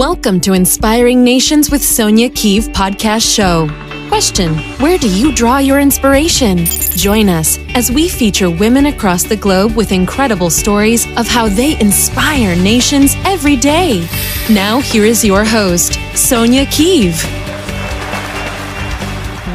Welcome to Inspiring Nations with Sonia Keeve podcast show. Question: where do you draw your inspiration? Join us as we feature women across the globe with incredible stories of how they inspire nations every day. Now, here is your host, Sonia Keeve.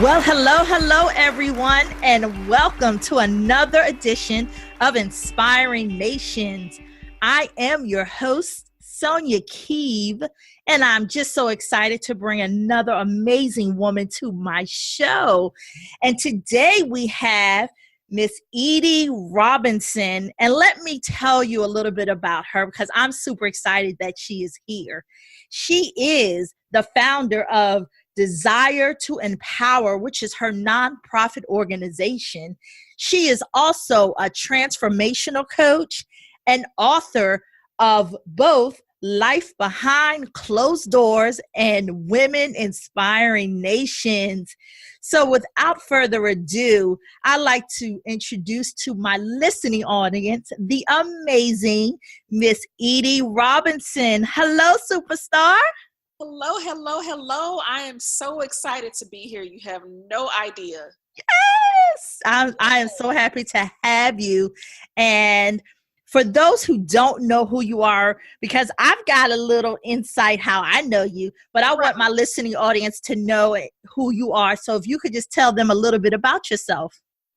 Well, hello, everyone, and welcome to another edition of Inspiring Nations. I am your host, Sonia Keeve, and I'm just so excited to bring another amazing woman to my show. And today we have Miss Eydie Robinson, and let me tell you a little bit about her because I'm super excited that she is here. She is the founder of Desire to Empower, which is her nonprofit organization. She is also a transformational coach and author of both Life Behind Closed Doors and Women Inspiring Nations. So without further ado, I'd like to introduce to my listening audience the amazing Miss Eydie Robinson. Hello, superstar. Hello. I am so excited to be here. You have no idea. Yes, I am so happy to have you. And for those who don't know who you are, because I've got a little insight how I know you, but I want my listening audience to know who you are. So if you could just tell them a little bit about yourself.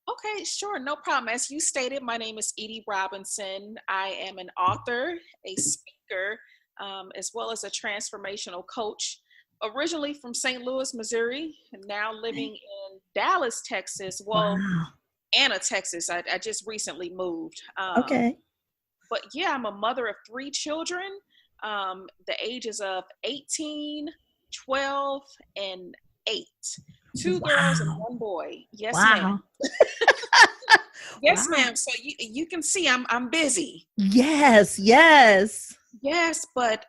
Okay, sure. No problem. As you stated, my name is Edie Robinson. I am an author, a speaker, as well as a transformational coach, originally from St. Louis, Missouri, and now living in Dallas, Texas. Well, Wow. Anna, Texas. I just recently moved. Okay. But yeah, I'm a mother of 3 children, the ages of 18, 12, and 8. 2 girls and 1 boy. Yes, ma'am. Yes, ma'am. So you can see I'm busy. Yes. Yes, but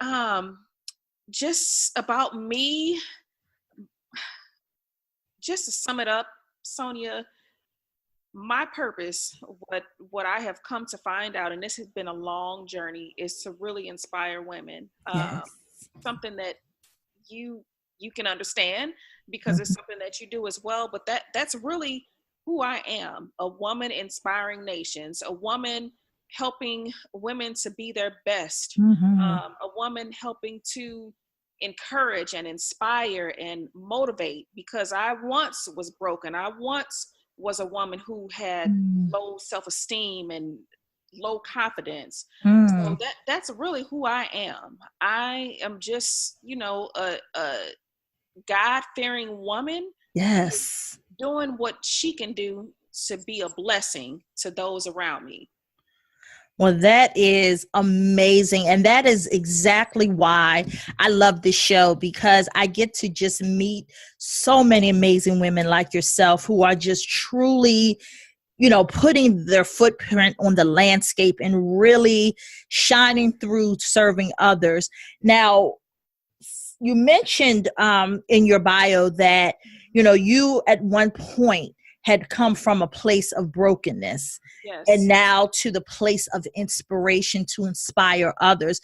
just about me, just to sum it up, Sonia, my purpose, what I have come to find out, and this has been a long journey, is to really inspire women. Yes. Something that you can understand because it's something that you do as well. But that's really who I am: a woman inspiring nations, a woman helping women to be their best, a woman helping to encourage and inspire and motivate. Because I once was broken. I once was a woman who had low self-esteem and low confidence. So that's really who I am. I am just, a God-fearing woman. Yes. Doing what she can do to be a blessing to those around me. Well, that is amazing. And that is exactly why I love this show, because I get to just meet so many amazing women like yourself who are just truly, putting their footprint on the landscape and really shining through serving others. Now, you mentioned in your bio that, you at one point had come from a place of brokenness. Yes. And now to the place of inspiration to inspire others.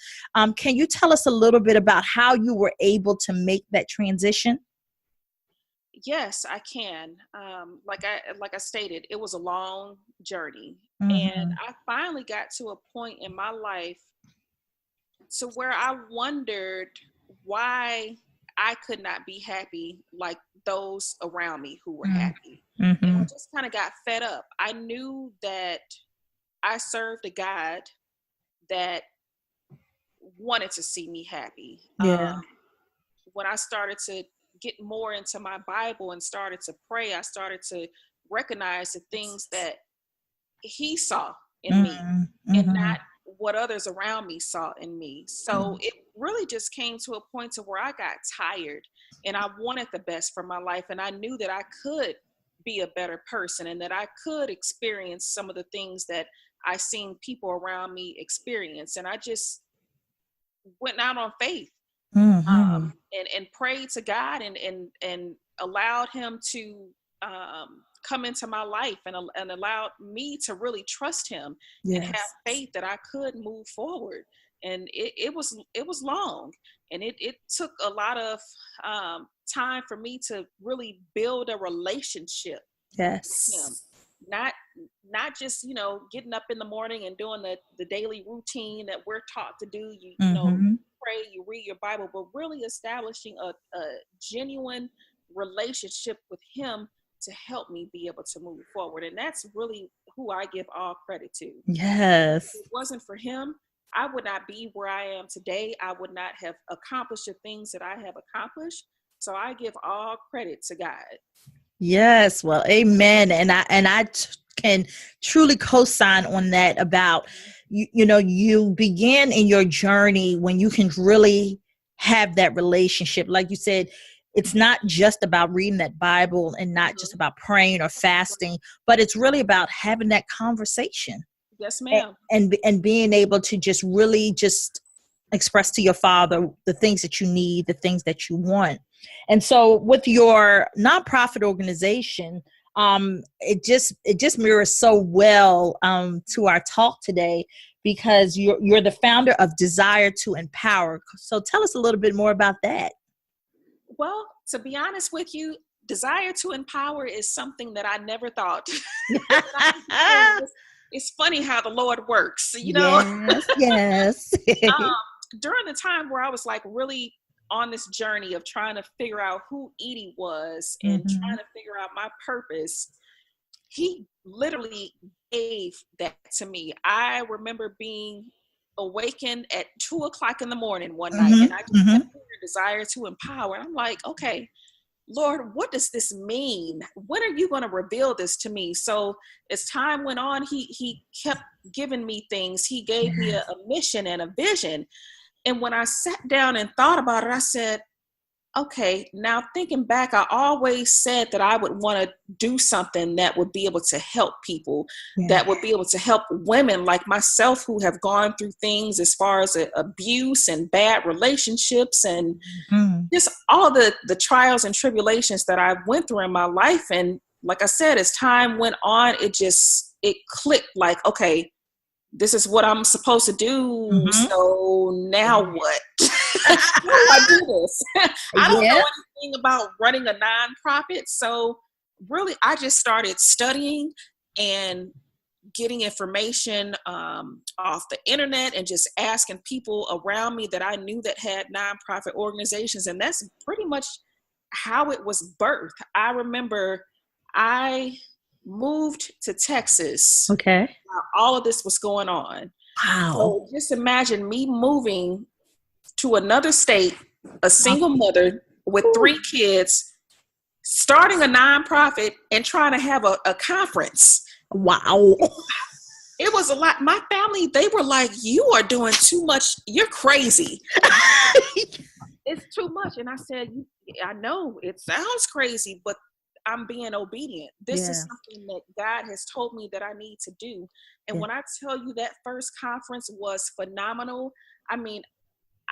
Can you tell us a little bit about how you were able to make that transition? Yes, I can. Like I stated, it was a long journey. And I finally got to a point in my life to where I wondered why I could not be happy like those around me who were happy. And I just kind of got fed up. I knew that I served a God that wanted to see me happy. Yeah. When I started to get more into my Bible and started to pray, I started to recognize the things that He saw in me and not what others around me saw in me. So it really just came to a point to where I got tired and I wanted the best for my life. And I knew that I could be a better person and that I could experience some of the things that I seen people around me experience. And I just went out on faith and prayed to God and allowed Him to come into my life and allowed me to really trust Him and have faith that I could move forward. And it was long, and it took a lot of time for me to really build a relationship with him. Yes. Not just, getting up in the morning and doing the daily routine that we're taught to do. You pray, you read your Bible, but really establishing a genuine relationship with him to help me be able to move forward. And that's really who I give all credit to. Yes. If it wasn't for him, I would not be where I am today. I would not have accomplished the things that I have accomplished. So I give all credit to God. Yes. Well, amen. And I can truly co-sign on that about, you begin in your journey when you can really have that relationship. Like you said, it's not just about reading that Bible and not just about praying or fasting, but it's really about having that conversation. Yes, ma'am. And being able to just really just express to your Father the things that you need, the things that you want. And so with your nonprofit organization, it just mirrors so well to our talk today, because you're the founder of Desire to Empower. So tell us a little bit more about that. Well, to be honest with you, Desire to Empower is something that I never thought. It's funny how the Lord works, Yes. During the time where I was like really on this journey of trying to figure out who Edie was and trying to figure out my purpose, he literally gave that to me. I remember being awakened at 2:00 in the morning one night, and I just kept hearing Desire to Empower. And I'm like, okay, Lord, what does this mean? When are you going to reveal this to me? So as time went on, he kept giving me things. He gave me a mission and a vision. And when I sat down and thought about it, I said, okay, now thinking back, I always said that I would want to do something that would be able to help people, that would be able to help women like myself who have gone through things as far as abuse and bad relationships and just all the trials and tribulations that I went through in my life. And like I said, as time went on, it clicked like, okay, this is what I'm supposed to do. So now what? How do I do this? I don't know anything about running a nonprofit. So really, I just started studying and getting information off the internet and just asking people around me that I knew that had nonprofit organizations. And that's pretty much how it was birthed. I remember I moved to Texas. Okay. While all of this was going on. Wow. So just imagine me moving to another state, a single mother with 3 kids, starting a nonprofit and trying to have a conference. Wow. It was a lot. My family, they were like, you are doing too much. You're crazy. It's too much. And I said, I know it sounds crazy, but I'm being obedient. This is something that God has told me that I need to do. And when I tell you that first conference was phenomenal, I mean,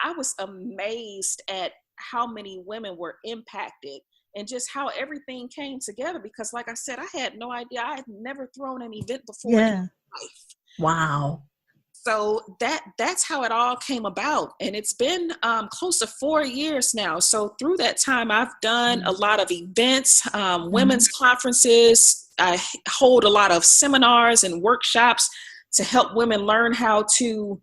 I was amazed at how many women were impacted and just how everything came together. Because like I said, I had no idea. I had never thrown an event before in my life. Wow. So that's how it all came about. And it's been close to 4 years now. So through that time, I've done a lot of events, women's conferences. I hold a lot of seminars and workshops to help women learn how to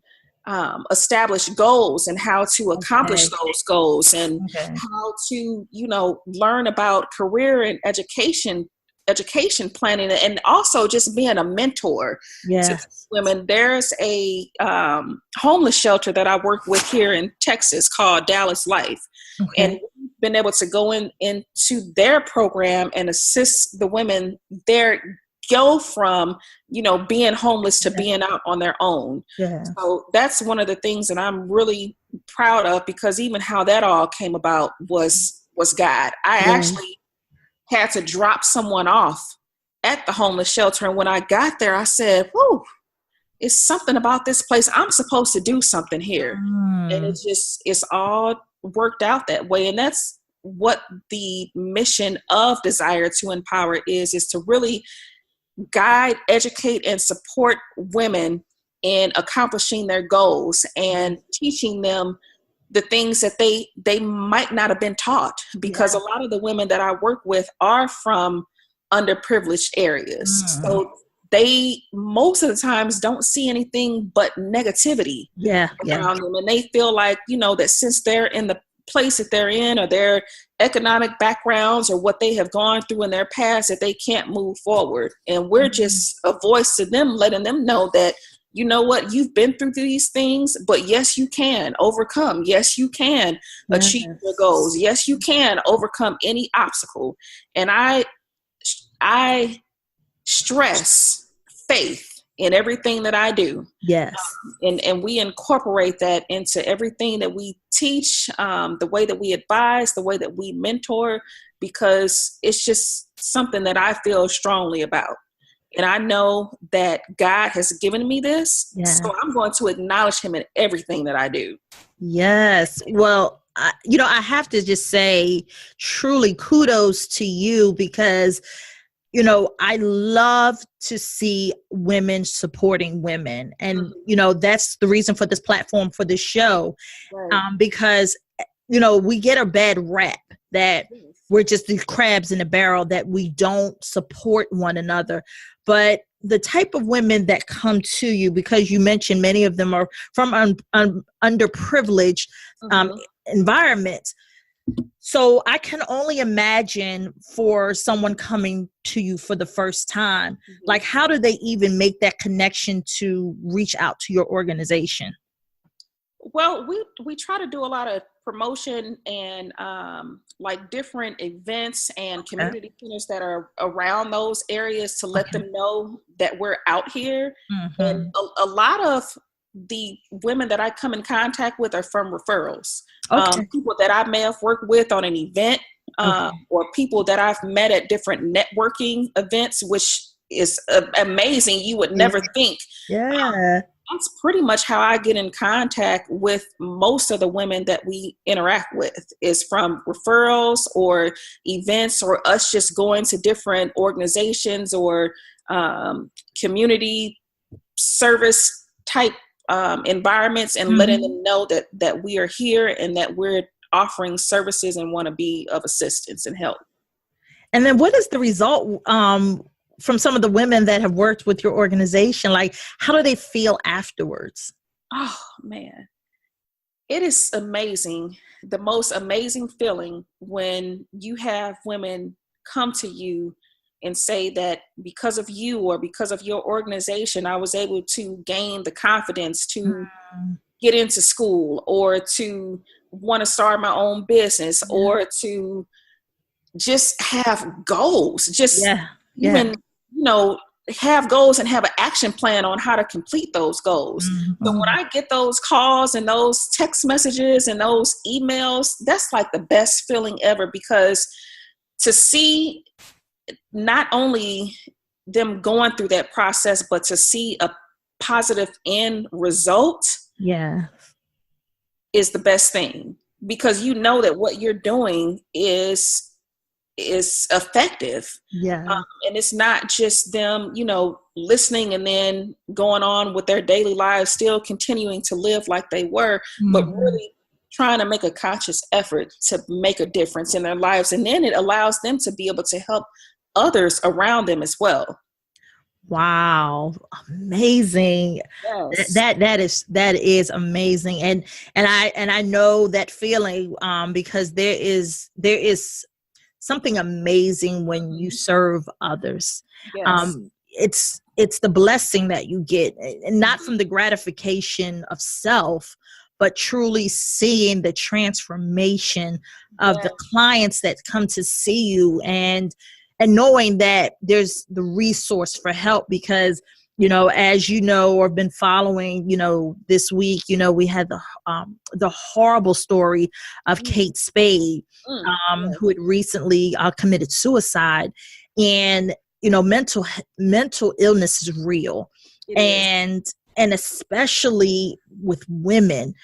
establish goals and how to accomplish those goals and how to, learn about career and education planning, and also just being a mentor to women. There's a homeless shelter that I work with here in Texas called Dallas Life. And we've been able to go into their program and assist the women there go from, being homeless to being out on their own. So that's one of the things that I'm really proud of, because even how that all came about was God. I actually had to drop someone off at the homeless shelter. And when I got there, I said, whew, it's something about this place. I'm supposed to do something here. And it's all worked out that way. And that's what the mission of Desire to Empower is to really guide, educate, and support women in accomplishing their goals and teaching them the things that they might not have been taught, because a lot of the women that I work with are from underprivileged areas. So they most of the times don't see anything but negativity around them. And they feel like, that since they're in the place that they're in, or their economic backgrounds, or what they have gone through in their past, that they can't move forward. And we're just a voice to them, letting them know that, you know what, you've been through these things, but yes, you can overcome. Yes, you can achieve your goals. Yes, you can overcome any obstacle. And I stress faith in everything that I do. Yes. And we incorporate that into everything that we teach, the way that we advise, the way that we mentor, because it's just something that I feel strongly about. And I know that God has given me this, so I'm going to acknowledge him in everything that I do. Yes. Well, I have to just say, truly kudos to you, because I love to see women supporting women. And, that's the reason for this platform, for this show, because, we get a bad rap that we're just these crabs in a barrel, that we don't support one another. But the type of women that come to you, because you mentioned many of them are from underprivileged environments. So I can only imagine for someone coming to you for the first time, like, how do they even make that connection to reach out to your organization? Well, we try to do a lot of promotion and like different events and community centers that are around those areas, to let them know that we're out here. And a lot of the women that I come in contact with are from referrals. People that I may have worked with on an event, or people that I've met at different networking events, which is amazing. You would never think. That's pretty much how I get in contact with most of the women that we interact with, is from referrals or events, or us just going to different organizations or community service type environments, and letting them know that we are here and that we're offering services and want to be of assistance and help. And then what is the result from some of the women that have worked with your organization? Like, how do they feel afterwards? Oh, man. It is amazing. The most amazing feeling when you have women come to you and say that because of you or because of your organization, I was able to gain the confidence to get into school, or to want to start my own business, or to just have goals, even, have goals and have an action plan on how to complete those goals. So when I get those calls and those text messages and those emails, that's like the best feeling ever, because to see not only them going through that process, but to see a positive end result is the best thing, because you know that what you're doing is effective. And it's not just them, listening and then going on with their daily lives, still continuing to live like they were, but really trying to make a conscious effort to make a difference in their lives. And then it allows them to be able to help others around them as well. Wow. Amazing. Yes. That is amazing. And I know that feeling, because there is something amazing when you serve others. It's the blessing that you get, and not from the gratification of self, but truly seeing the transformation of the clients that come to see you, and knowing that there's the resource for help. Because, as you know, or been following, this week, we had the horrible story of Kate Spade, who had recently committed suicide. And, mental illness is real. And especially with women,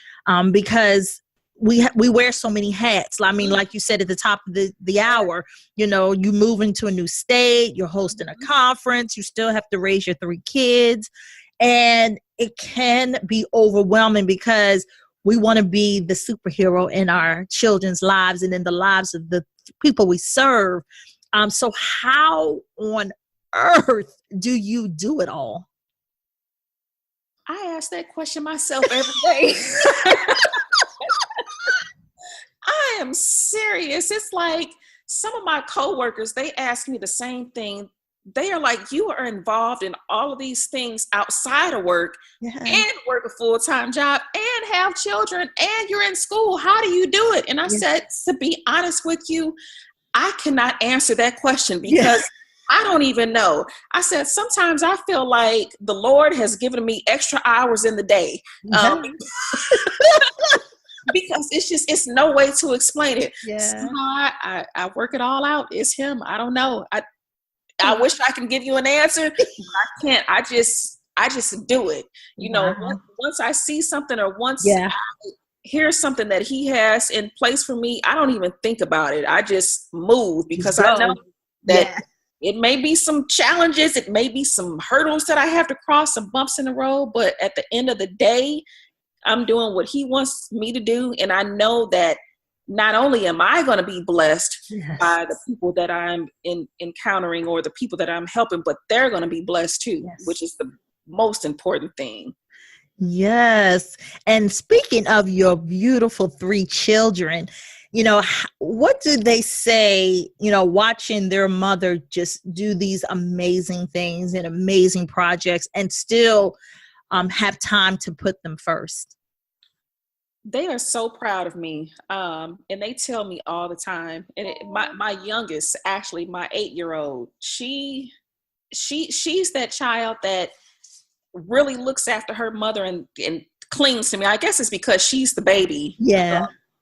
because we wear so many hats. I mean, like you said at the top of the hour, you move into a new state, you're hosting a conference, you still have to raise your 3 kids. And it can be overwhelming because we want to be the superhero in our children's lives and in the lives of the people we serve. So how on earth do you do it all? I ask that question myself every day. I am serious. It's like some of my coworkers, they ask me the same thing. They are like, you are involved in all of these things outside of work and work a full-time job and have children and you're in school. How do you do it? And I said, to be honest with you, I cannot answer that question because I don't even know. I said, sometimes I feel like the Lord has given me extra hours in the day. Because it's no way to explain it. Somehow I work it all out. It's him. I don't know. I wish I can give you an answer, but I can't. I just do it. You know, once I see something or once I hear something that he has in place for me, I don't even think about it. I just move because I know that it may be some challenges. It may be some hurdles that I have to cross, some bumps in the road. But at the end of the day, I'm doing what he wants me to do. And I know that not only am I going to be blessed by the people that I'm encountering or the people that I'm helping, but they're going to be blessed too, which is the most important thing. Yes. And speaking of your beautiful 3 children, you know, what do they say, you know, watching their mother just do these amazing things and amazing projects and still have time to put them first? They are so proud of me. And they tell me all the time. And my youngest, actually my 8-year-old, she's that child that really looks after her mother and clings to me. I guess it's because she's the baby.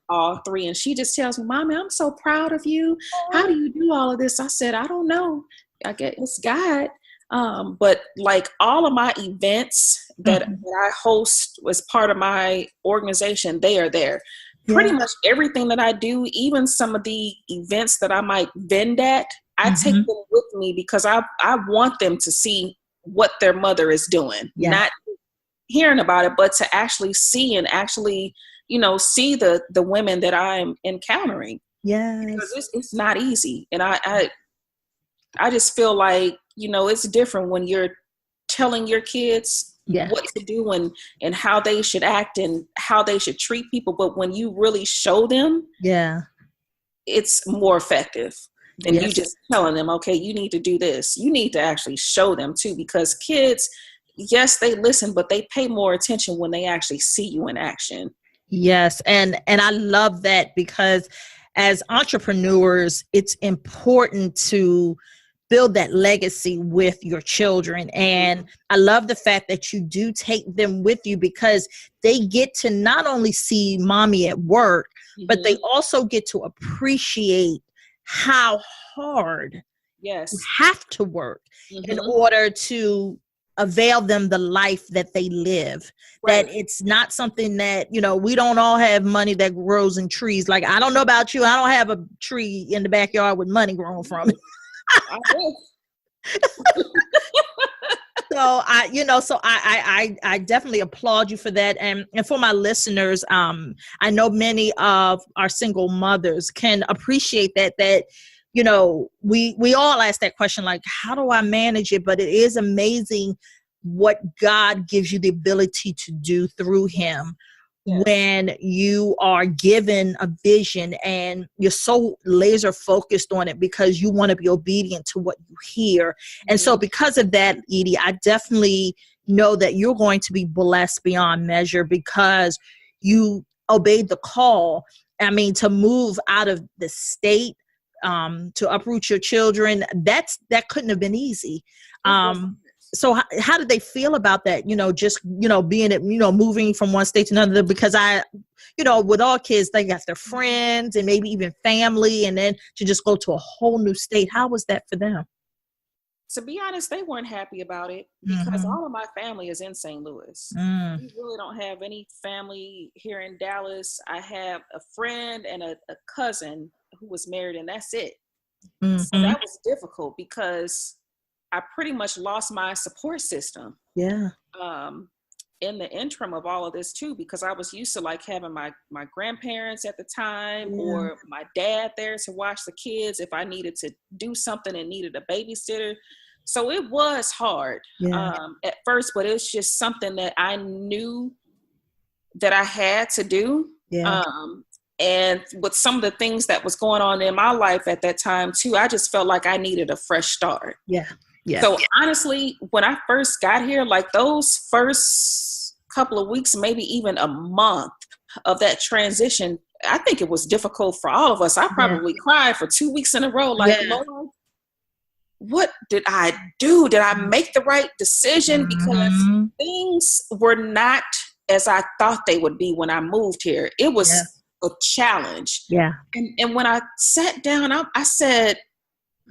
All 3. And she just tells me, Mommy, I'm so proud of you. How do you do all of this? I said, I don't know. I guess it's God. But like all of my events that I host as part of my organization, they are there. Pretty much everything that I do, even some of the events that I might vend at, I take them with me because I want them to see what their mother is doing, not hearing about it, but to actually see and actually, you know, see the women that I'm encountering. Because it's not easy. And I just feel like, you know, it's different when you're telling your kids what to do and how they should act and how they should treat people. But when you really show them, it's more effective than you just telling them, okay, you need to do this. You need to actually show them too, because kids, yes, they listen, but they pay more attention when they actually see you in action. Yes. And I love that because as entrepreneurs, it's important to build that legacy with your children. And I love the fact that you do take them with you because they get to not only see mommy at work, but they also get to appreciate how hard you have to work in order to avail them the life that they live. That it's not something that, you know, we don't all have money that grows in trees. Like, I don't know about you. I don't have a tree in the backyard with money growing from it. So I definitely applaud you for that. And for my listeners, I know many of our single mothers can appreciate that, you know, we all ask that question, like, how do I manage it? But it is amazing what God gives you the ability to do through him. When you are given a vision and you're so laser focused on it because you want to be obedient to what you hear. And so because of that, Edie, I definitely know that you're going to be blessed beyond measure because you obeyed the call. I mean, to move out of the state, to uproot your children, that couldn't have been easy. So how did they feel about that? You know, just, you know, being, you know, moving from one state to another, because you know, with all kids, they got their friends and maybe even family, and then to just go to a whole new state. How was that for them? To be honest, they weren't happy about it because all of my family is in St. Louis. We really don't have any family here in Dallas. I have a friend and a cousin who was married, and that's it. So that was difficult because I pretty much lost my support system. Yeah. In the interim of all of this too, because I was used to like having my grandparents at the time or my dad there to watch the kids if I needed to do something and needed a babysitter. So it was hard at first, but it's just something that I knew that I had to do. Yeah. And with some of the things that was going on in my life at that time too, I just felt like I needed a fresh start. Yeah. Yeah. So honestly, when I first got here, like those first couple of weeks, maybe even a month of that transition, I think it was difficult for all of us. I probably cried for 2 weeks in a row. Like, Lord, what did I do? Did I make the right decision? Because things were not as I thought they would be when I moved here. It was a challenge. Yeah. And when I sat down, I said,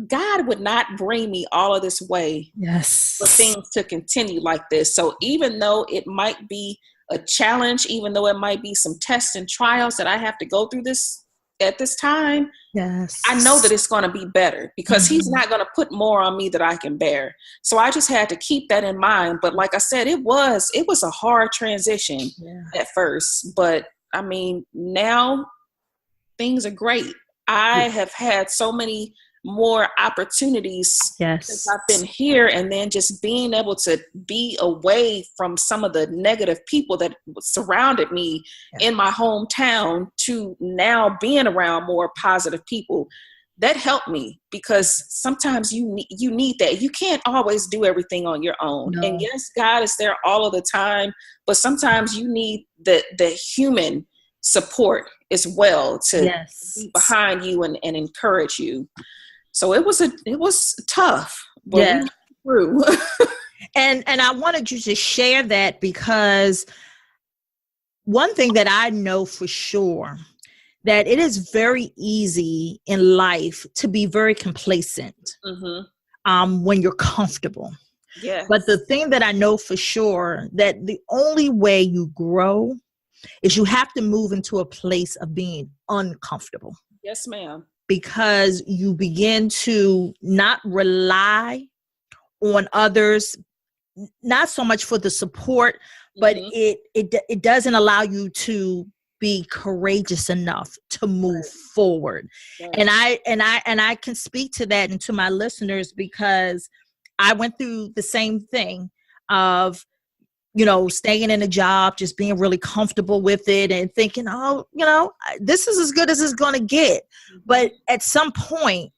God would not bring me all of this way for things to continue like this. So even though it might be a challenge, even though it might be some tests and trials that I have to go through this at this time, I know that it's going to be better because he's not going to put more on me that I can bear. So I just had to keep that in mind. But like I said, it was a hard transition at first. But I mean, now things are great. I have had so many more opportunities since I've been here, and then just being able to be away from some of the negative people that surrounded me in my hometown to now being around more positive people. That helped me because sometimes you need that. You can't always do everything on your own. No. And yes, God is there all of the time, but sometimes you need the human support as well to be behind you and encourage you. So it was tough, but we went through. and I wanted you to share that because one thing that I know for sure, that it is very easy in life to be very complacent when you're comfortable. Yes. But the thing that I know for sure, that the only way you grow is you have to move into a place of being uncomfortable. Yes, ma'am. Because you begin to not rely on others, not so much for the support, but it doesn't allow you to be courageous enough to move forward. Yes. And I can speak to that and to my listeners because I went through the same thing of, staying in a job, just being really comfortable with it and thinking, this is as good as it's going to get. But at some point,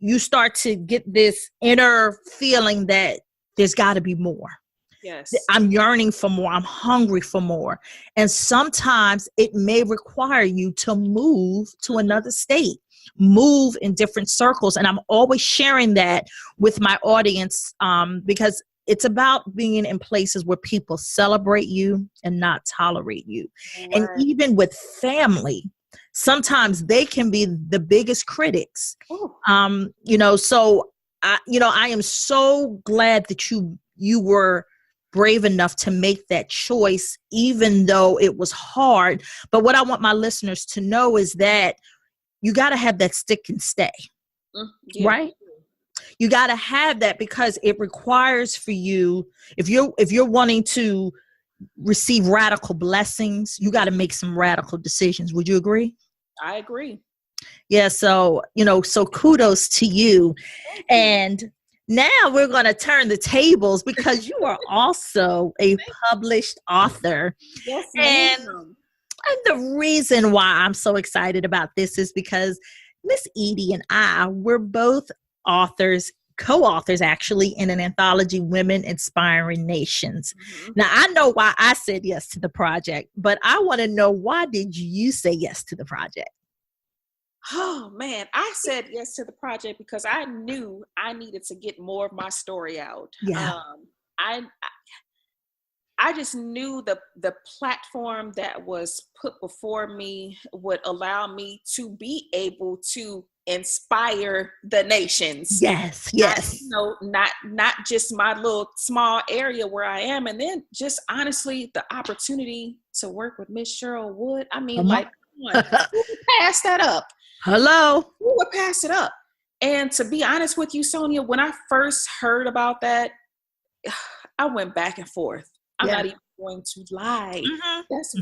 you start to get this inner feeling that there's got to be more. Yes. I'm yearning for more. I'm hungry for more. And sometimes it may require you to move to another state, move in different circles. And I'm always sharing that with my audience because it's about being in places where people celebrate you and not tolerate you. Right. And even with family, sometimes they can be the biggest critics. So I am so glad that you were brave enough to make that choice, even though it was hard. But what I want my listeners to know is that you got to have that stick and stay, right? You got to have that because it requires for you, if you're wanting to receive radical blessings, you got to make some radical decisions. Would you agree? I agree. Yeah. So, so kudos to you. And now we're going to turn the tables because you are also a published author. Yes, and the reason why I'm so excited about this is because Miss Edie and I, we're both co-authors actually in an anthology, Women Inspiring Nations. Now, I know why I said yes to the project, but I want to know, why did you say yes to the project? Oh, man, I said yes to the project because I knew I needed to get more of my story out. Yeah. I just knew the platform that was put before me would allow me to be able to inspire the nations. Yes. Not just my little small area where I am, and then just honestly the opportunity to work with Miss Cheryl Wood. I mean, who would pass that up? Hello, who would pass it up? And to be honest with you, Sonia, when I first heard about that, I went back and forth. I'm not even going to lie.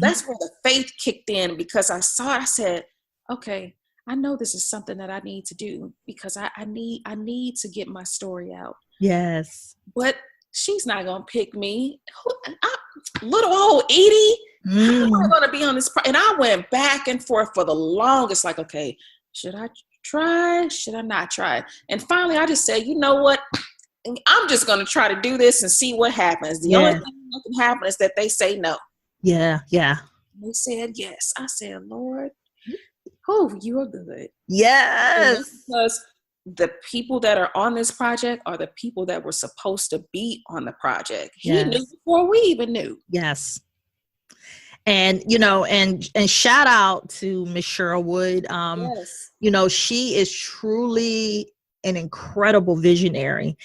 That's where the faith kicked in, because I saw it. I said, okay, I know this is something that I need to do, because I need to get my story out. Yes. But she's not going to pick me. Little old Edie, how am I going to be on this? And I went back and forth for the longest, like, okay, should I try? Should I not try? And finally, I just said, you know what? I'm just going to try to do this and see what happens. The only thing that can happen is that they say no. Yeah, yeah. They said yes. I said, Lord, oh, you are good. Yes. Because the people that are on this project are the people that were supposed to be on the project. He knew before we even knew. Yes. And, you know, and shout out to Miss Sherwood. You know, she is truly an incredible visionary.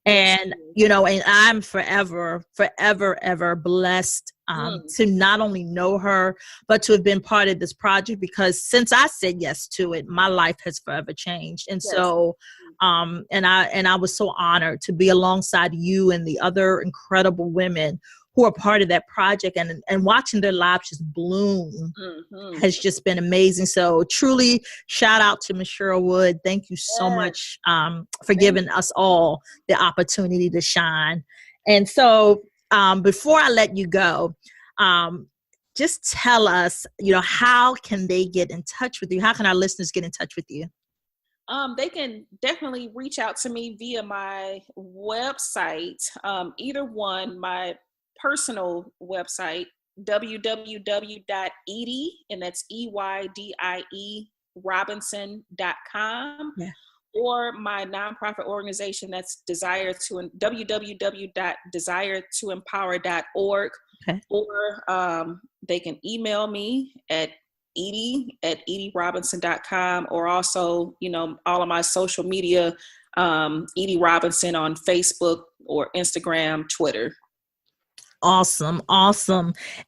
And, you know, and I'm forever, ever blessed to not only know her, but to have been part of this project, because since I said yes to it, my life has forever changed. And so, and I was so honored to be alongside you and the other incredible women who are part of that project, and watching their lives just bloom has just been amazing. So truly shout out to Ms. Sherwood. Thank you so much for giving us all the opportunity to shine. And so before I let you go, just tell us, you know, how can they get in touch with you? How can our listeners get in touch with you? They can definitely reach out to me via my website. Either one, my personal website, www.edie, and that's EYDIE Robinson.com, or my nonprofit organization, that's www.desiretoempower.org, or they can email me at Edie@EdieRobinson.com, or also, you know, all of my social media, Edie Robinson on Facebook or Instagram, Twitter. Awesome.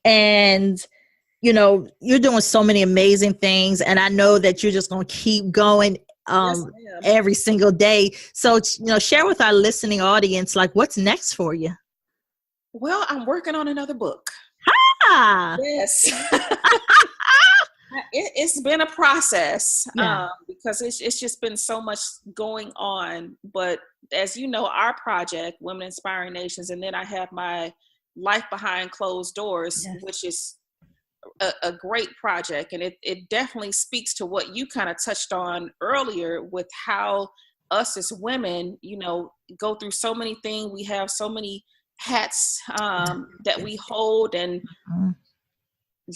And, you know, you're doing so many amazing things, and I know that you're just going to keep going every single day. So, you know, share with our listening audience, like, what's next for you? Well, I'm working on another book. Yes. It's been a process because it's just been so much going on. But as you know, our project, Women Inspiring Nations, and then I have my Life Behind Closed Doors, which is a great project. And it definitely speaks to what you kind of touched on earlier, with how us as women, you know, go through so many things. We have so many hats that we hold, and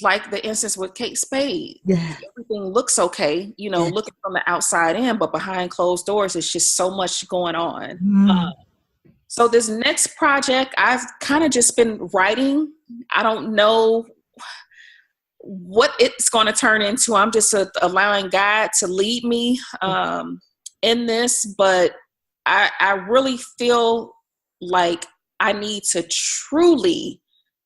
like the instance with Kate Spade, everything looks okay, you know, looking from the outside in, but behind closed doors, it's just so much going on. So this next project, I've kind of just been writing. I don't know what it's going to turn into. I'm just allowing God to lead me in this, but I really feel like I need to truly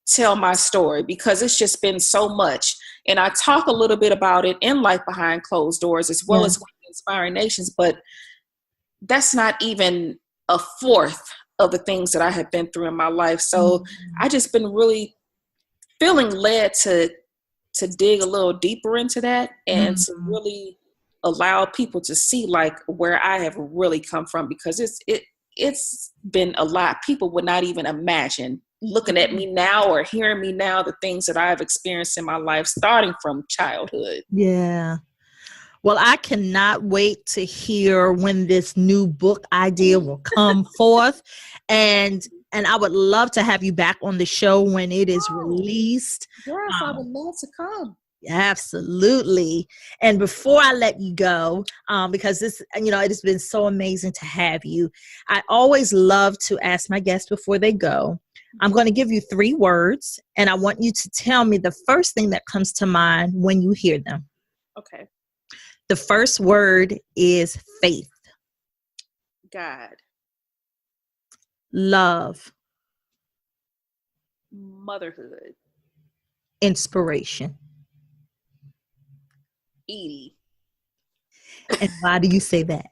tell my story, because it's just been so much. And I talk a little bit about it in Life Behind Closed Doors, as well as Inspiring Nations, but that's not even a fourth of the things that I have been through in my life. So I just been really feeling led to dig a little deeper into that, and to really allow people to see like where I have really come from, because it's been a lot. People would not even imagine, looking at me now or hearing me now, the things that I've experienced in my life, starting from childhood. Yeah. Well, I cannot wait to hear when this new book idea will come forth. And I would love to have you back on the show when it is released. Yes, I would love to come. Absolutely. And before I let you go, because this, you know, it has been so amazing to have you, I always love to ask my guests before they go. I'm going to give you 3 words, and I want you to tell me the first thing that comes to mind when you hear them. Okay. The first word is faith. God. Love. Motherhood. Inspiration. Edie. And why do you say that?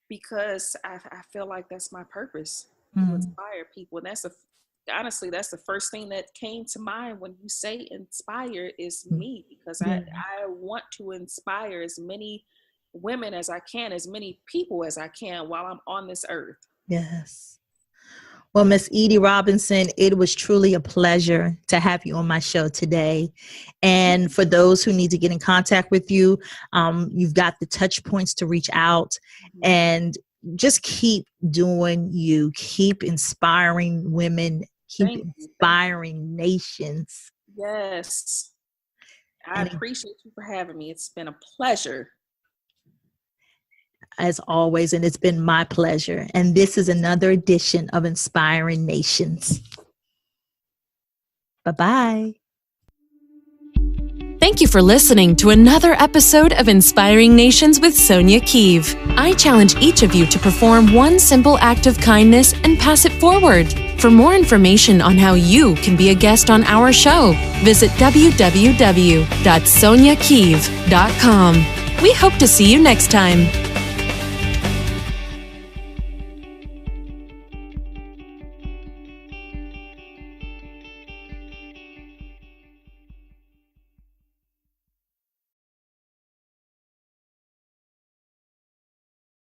Because I feel like that's my purpose. to inspire people. And honestly, that's the first thing that came to mind when you say inspire is me, because I want to inspire as many women as I can, as many people as I can while I'm on this earth. Yes. Well, Miss Eydie Robinson, it was truly a pleasure to have you on my show today. And for those who need to get in contact with you, you've got the touch points to reach out, and just keep doing you. Keep inspiring women. Keep inspiring nations. Yes. I appreciate you for having me. It's been a pleasure. As always, and it's been my pleasure. And this is another edition of Inspiring Nations. Bye-bye. Thank you for listening to another episode of Inspiring Nations with Sonia Keeve. I challenge each of you to perform one simple act of kindness and pass it forward. For more information on how you can be a guest on our show, visit www.soniakeeve.com. We hope to see you next time.